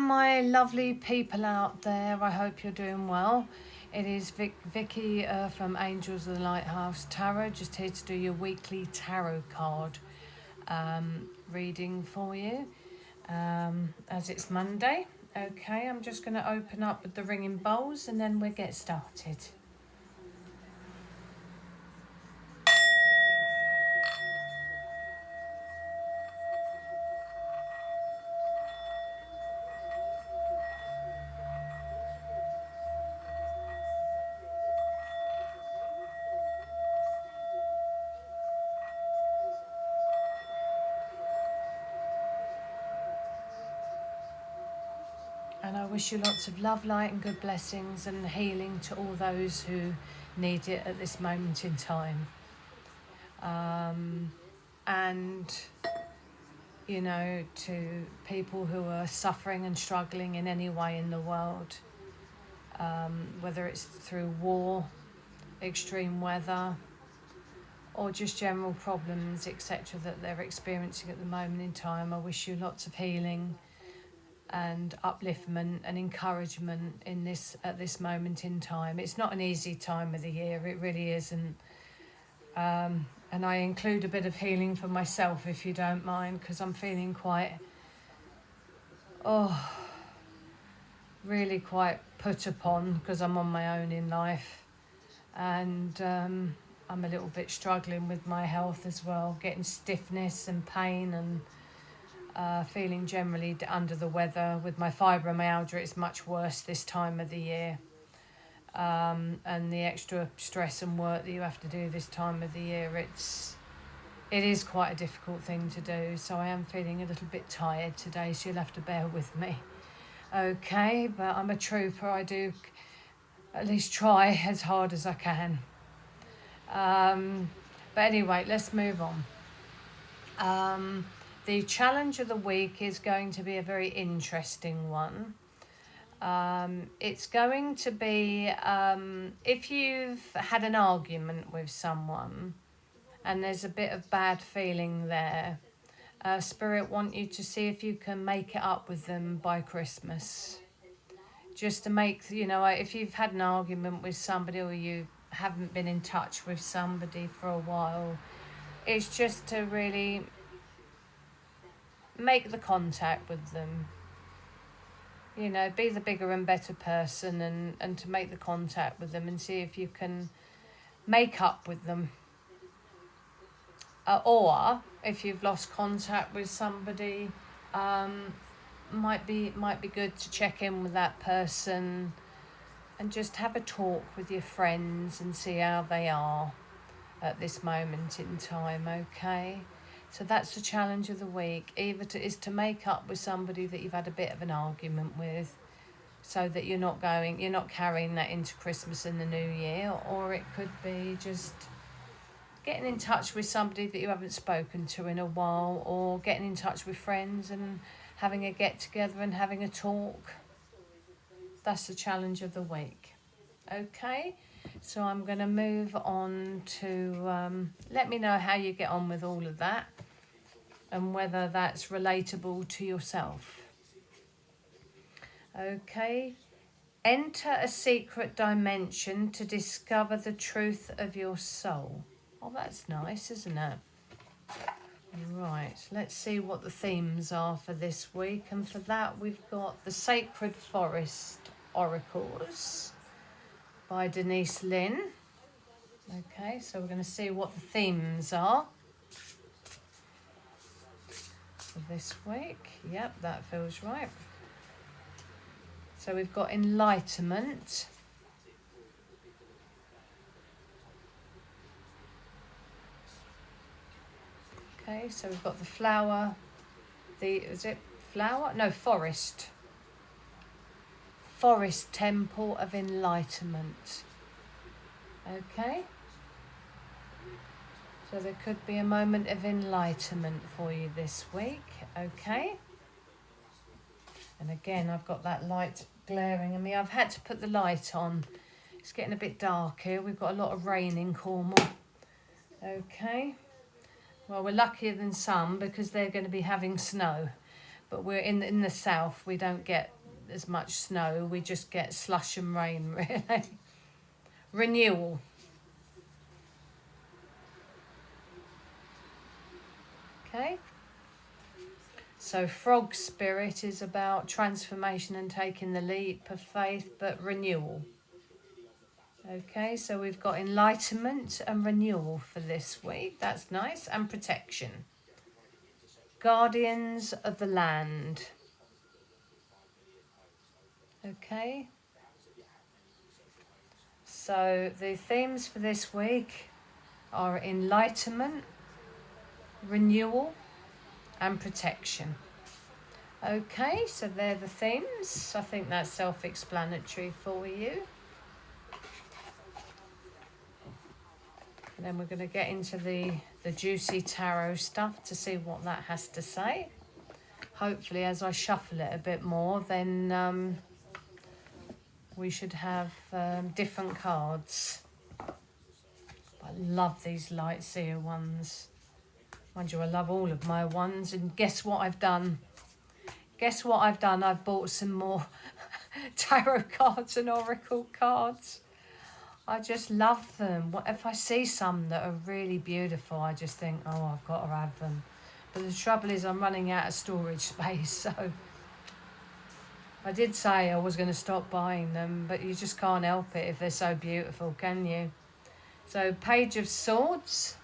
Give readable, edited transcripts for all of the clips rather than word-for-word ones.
my lovely people out there. I hope you're doing well. It is Vicky from Angels of the Lighthouse Tarot, just here to do your weekly tarot card reading for you, as it's Monday. Okay, I'm just going to open up with the ringing bowls and then we'll get started. And I wish you lots of love, light and good blessings and healing to all those who need it at this moment in time. And, you know, to people who are suffering and struggling in any way in the world, whether it's through war, extreme weather, or just general problems, etc., that they're experiencing at the moment in time. I wish you lots of healing and upliftment and encouragement in this at this moment in time. It's not an easy time of the year, it really isn't. And I include a bit of healing for myself, if you don't mind, because I'm feeling quite, really quite put upon, because I'm on my own in life. And I'm a little bit struggling with my health as well, getting stiffness and pain and feeling generally under the weather. With my fibromyalgia, it's much worse this time of the year. And the extra stress and work that you have to do this time of the year, it is quite a difficult thing to do. So I am feeling a little bit tired today, so you'll have to bear with me. Okay, but I'm a trooper. I do at least try as hard as I can. But anyway, let's move on. The challenge of the week is going to be a very interesting one. It's going to be if you've had an argument with someone and there's a bit of bad feeling there, Spirit want you to see if you can make it up with them by Christmas. Just to make, you know, if you've had an argument with somebody or you haven't been in touch with somebody for a while, it's just to really make the contact with them. You know, be the bigger and better person and to make the contact with them and see if you can make up with them. Or if you've lost contact with somebody, might be good to check in with that person and just have a talk with your friends and see how they are at this moment in time, okay? So that's the challenge of the week. Either is to make up with somebody that you've had a bit of an argument with, so that you're not carrying that into Christmas and the New Year, or it could be just getting in touch with somebody that you haven't spoken to in a while, or getting in touch with friends and having a get together and having a talk. That's the challenge of the week. Okay, so I'm going to move on to let me know how you get on with all of that and whether that's relatable to yourself. Okay, enter a secret dimension to discover the truth of your soul. Oh, that's nice, isn't it? Right, let's see what the themes are for this week. And for that, we've got the Sacred Forest Oracles by Denise Lynn. Okay, so we're going to see what the themes are for this week. Yep, that feels right. So we've got enlightenment. Okay, so we've got the flower. Is it flower? No, forest. Forest Temple of Enlightenment. Okay. So there could be a moment of enlightenment for you this week. Okay. And again, I've got that light glaring at me. I've had to put the light on. It's getting a bit dark here. We've got a lot of rain in Cornwall. Okay. Well, we're luckier than some because they're going to be having snow. But we're in the south. We don't get as much snow. We just get slush and rain, really. Renewal. Okay. So frog spirit is about transformation and taking the leap of faith, but renewal. Okay, so we've got enlightenment and renewal for this week. That's nice. And protection. Guardians of the land. Okay. So the themes for this week are enlightenment, renewal, and protection. Okay, so they're the themes. I think that's self-explanatory for you. And then we're going to get into the juicy tarot stuff to see what that has to say. Hopefully, as I shuffle it a bit more, then we should have different cards. I love these light seer ones. Mind you, I love all of my ones. And guess what I've done? Guess what I've done? I've bought some more tarot cards and oracle cards. I just love them. If I see some that are really beautiful, I just think, oh, I've got to have them. But the trouble is I'm running out of storage space, so I did say I was going to stop buying them, but you just can't help it if they're so beautiful, can you? So, Page of Swords.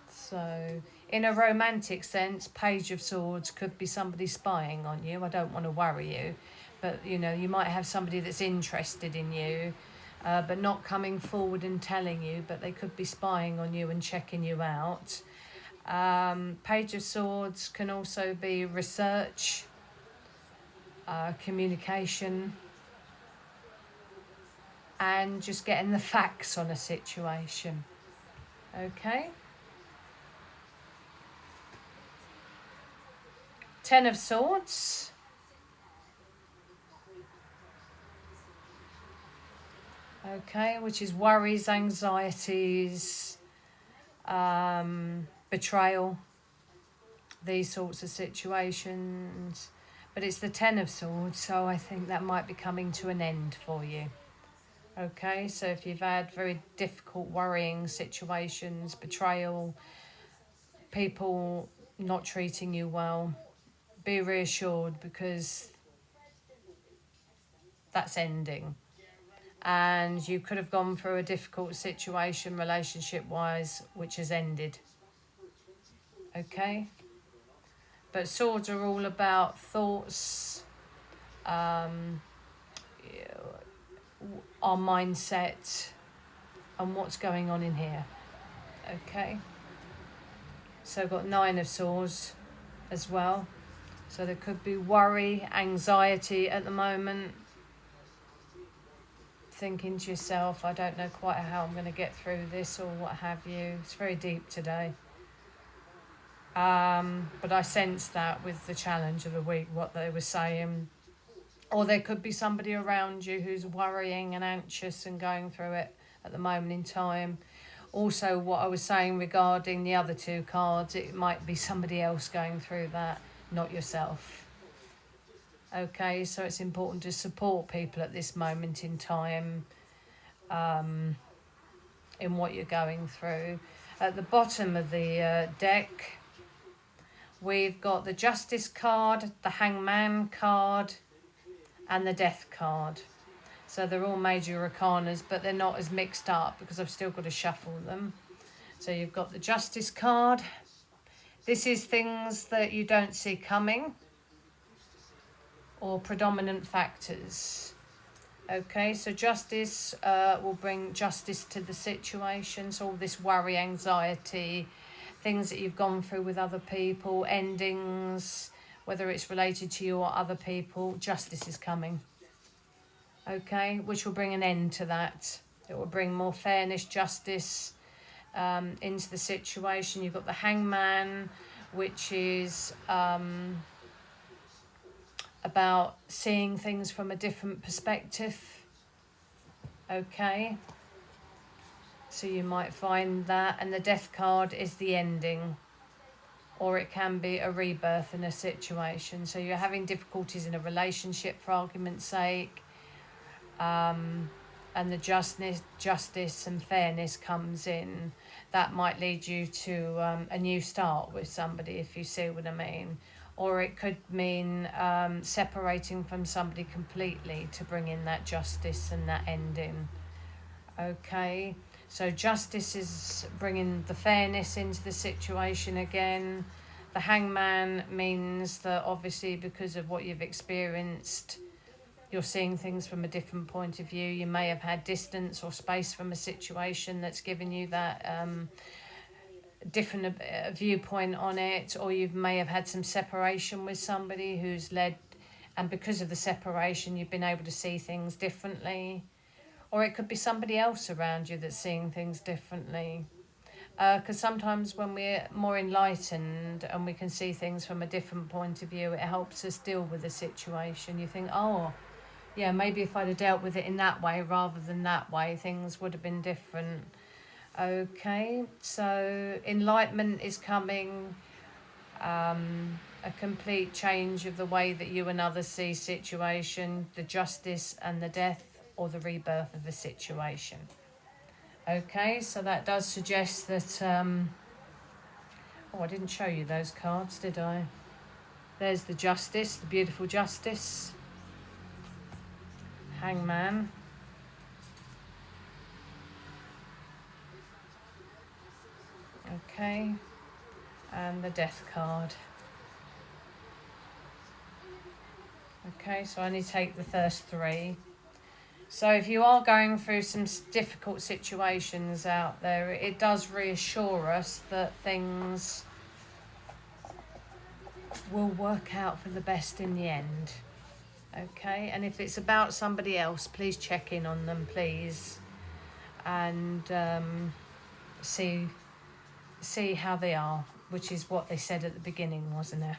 So, in a romantic sense, Page of Swords could be somebody spying on you. I don't want to worry you, but you know, you might have somebody that's interested in you, but not coming forward and telling you, but they could be spying on you and checking you out. Page of Swords can also be research, communication, and just getting the facts on a situation. Okay. Ten of Swords. Okay, which is worries, anxieties, betrayal, these sorts of situations. But it's the Ten of Swords, so I think that might be coming to an end for you. Okay, so if you've had very difficult, worrying situations, betrayal, people not treating you well, be reassured because that's ending. And you could have gone through a difficult situation relationship-wise, which has ended. Okay? But swords are all about thoughts, our mindset, and what's going on in here. Okay? So I've got Nine of Swords as well. So there could be worry, anxiety at the moment. Thinking to yourself, I don't know quite how I'm going to get through this or what have you. It's very deep today. But I sense that with the challenge of the week, what they were saying. Or there could be somebody around you who's worrying and anxious and going through it at the moment in time. Also, what I was saying regarding the other two cards, it might be somebody else going through that, not yourself. Okay, so it's important to support people at this moment in time in what you're going through. At the bottom of the deck, we've got the Justice card, the Hangman card, and the Death card. So they're all major arcanas, but they're not as mixed up because I've still got to shuffle them. So you've got the Justice card. This is things that you don't see coming, or predominant factors. Okay, so justice will bring justice to the situation. So all this worry, anxiety, things that you've gone through with other people, endings, whether it's related to you or other people, justice is coming. Okay, which will bring an end to that. It will bring more fairness, justice into the situation. You've got the Hangman, which is about seeing things from a different perspective. Okay, so you might find that. And the Death card is the ending or it can be a rebirth in a situation. So you're having difficulties in a relationship, for argument's sake, and the justice and fairness comes in. That might lead you to a new start with somebody, if you see what I mean. Or it could mean separating from somebody completely to bring in that justice and that ending. Okay, so justice is bringing the fairness into the situation again. The hangman means that obviously because of what you've experienced, you're seeing things from a different point of view. You may have had distance or space from a situation that's given you that different viewpoint on it, or you may have had some separation with somebody who's led, and because of the separation you've been able to see things differently. Or it could be somebody else around you that's seeing things differently. Because sometimes when we're more enlightened and we can see things from a different point of view, it helps us deal with the situation. You think, oh, yeah, maybe if I'd have dealt with it in that way rather than that way, things would have been different. Okay, so enlightenment is coming, a complete change of the way that you and others see situation, the justice and the death, or the rebirth of the situation. Okay, so that does suggest that I didn't show you those cards, did I? There's the justice, the beautiful justice, hangman, okay, and the death card. Okay, so I only take the first three. So if you are going through some difficult situations out there, it does reassure us that things will work out for the best in the end. Okay, and if it's about somebody else, please check in on them, please, and see how they are, which is what they said at the beginning, wasn't it?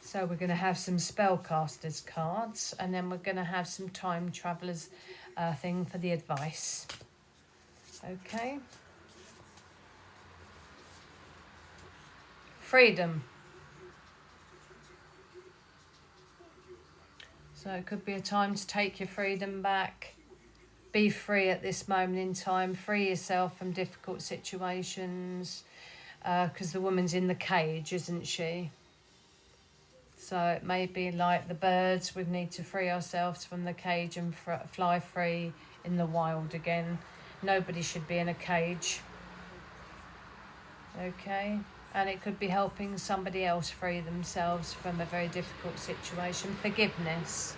So we're going to have some spellcasters cards, and then we're going to have some time travelers thing for the advice. Okay. Freedom. So it could be a time to take your freedom back. Be free at this moment in time. Free yourself from difficult situations, because the woman's in the cage, isn't she? So it may be like the birds, we need to free ourselves from the cage and fly free in the wild again. Nobody should be in a cage. Okay, and it could be helping somebody else free themselves from a very difficult situation. Forgiveness,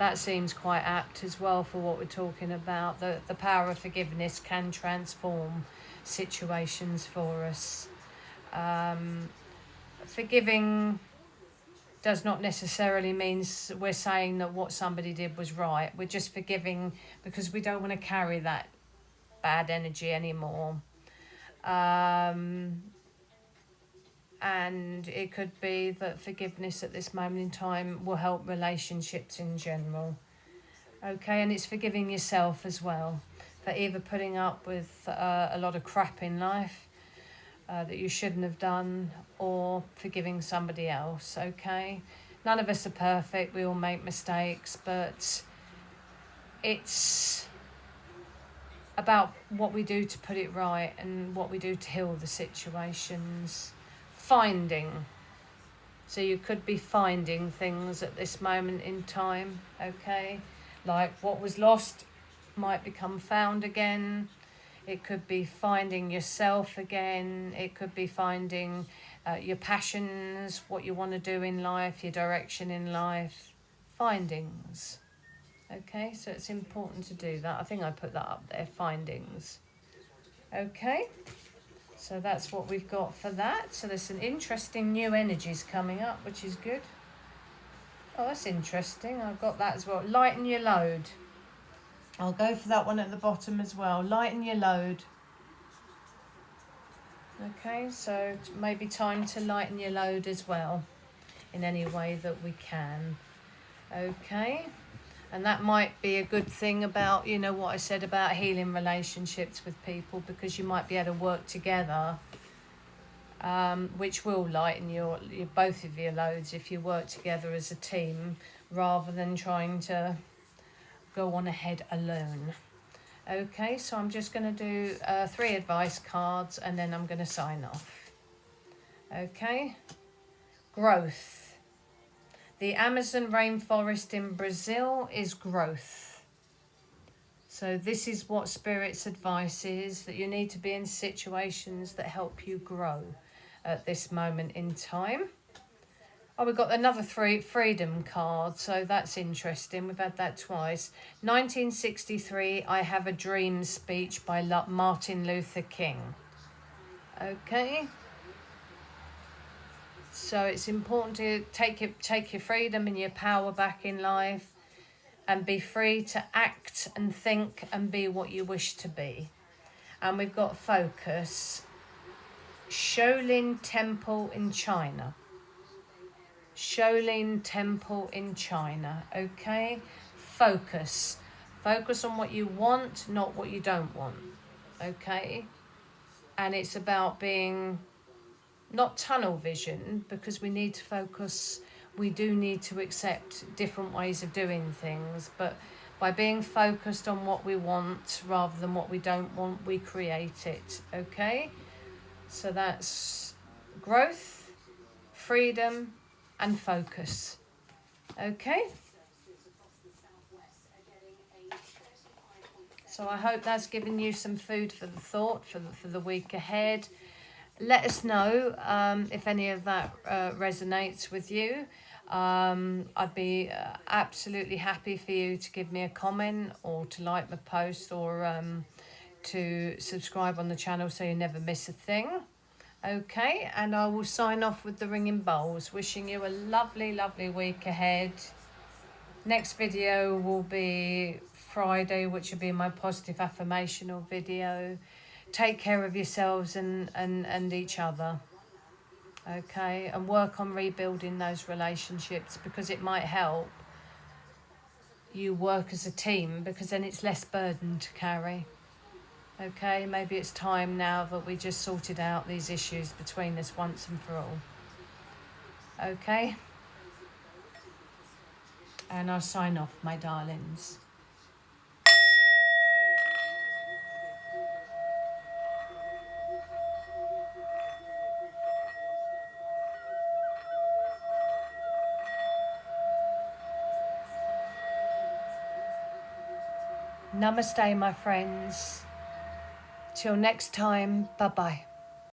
that seems quite apt as well for what we're talking about. The power of forgiveness can transform situations for us. Forgiving does not necessarily mean we're saying that what somebody did was right. We're just forgiving because we don't want to carry that bad energy anymore. And it could be that forgiveness at this moment in time will help relationships in general. Okay, and it's forgiving yourself as well for either putting up with a lot of crap in life that you shouldn't have done, or forgiving somebody else. Okay, none of us are perfect, we all make mistakes, but it's about what we do to put it right and what we do to heal the situations. Finding, so you could be finding things at this moment in time. Okay, like what was lost might become found again. It could be finding yourself again. It could be finding your passions, what you want to do in life, your direction in life. Findings. Okay, so it's important to do that. I think I put that up there, findings. Okay, so that's what we've got for that. So there's some interesting new energies coming up, which is good. Oh, that's interesting. I've got that as well. Lighten your load. I'll go for that one at the bottom as well. Lighten your load. Okay, so maybe time to lighten your load as well in any way that we can. Okay, and that might be a good thing about, you know, what I said about healing relationships with people, because you might be able to work together which will lighten your both of your loads if you work together as a team rather than trying to go on ahead alone. Okay, so I'm just going to do 3 advice cards and then I'm going to sign off. Okay, growth. The Amazon rainforest in Brazil is growth. So this is what Spirit's advice is, that you need to be in situations that help you grow at this moment in time. Oh, we've got another freedom card, so that's interesting. We've had that twice. 1963, I Have a Dream speech by Martin Luther King. Okay. So it's important to take your freedom and your power back in life and be free to act and think and be what you wish to be. And we've got focus. Shaolin Temple in China. Shaolin Temple in China. Okay? Focus. Focus on what you want, not what you don't want. Okay? And it's about being not tunnel vision, because we need to focus. We do need to accept different ways of doing things, but by being focused on what we want rather than what we don't want, we create it. Okay? So that's growth, freedom, and focus. Okay? So I hope that's given you some food for the thought for the week ahead. Let us know if any of that resonates with you. I'd be absolutely happy for you to give me a comment or to like my post or to subscribe on the channel so you never miss a thing. Okay, and I will sign off with the ringing bowls, wishing you a lovely, lovely week ahead. Next video will be Friday, which will be my positive affirmational video. Take care of yourselves and each other. Okay, and work on rebuilding those relationships, because it might help you work as a team, because then it's less burden to carry. Okay, maybe it's time now that we just sorted out these issues between us once and for all. Okay, and I'll sign off, my darlings. Namaste, my friends. Till next time, bye-bye.